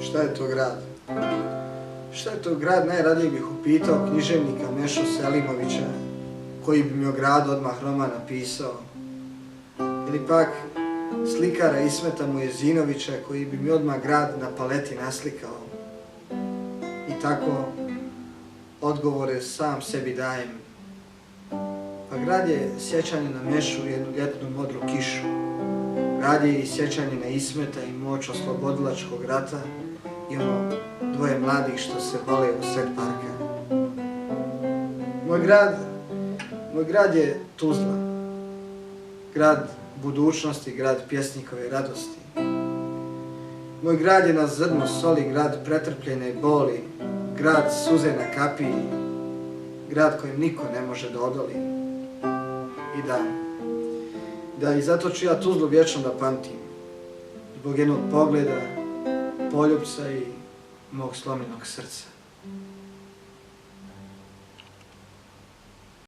Šta je to grad? Šta je to grad, najradije bih upitao književnika Mešu Selimovića, koji bi mi o gradu odmah roman napisao. Ili pak slikara Ismeta Mujezinovića, koji bi mi odmah grad na paleti naslikao. I tako odgovore sam sebi dajem. Pa grad je sjećanje na Mešu i jednu ljetnu modru kišu. Grad je i sjećanje na Ismeta i moć oslobodilačkog rata i ono dvoje mladih što se vole u sred parka. Moj grad je Tuzla. Grad budućnosti, grad pjesnikove radosti. Moj grad je na zrnu soli, grad pretrpljene boli, grad suze na kapiji, grad kojem niko ne može da odoli. I da i zato ću ja Tuzlu vječno da pamtim, zbog jednog pogleda, poljupca i mog slomljenog srca.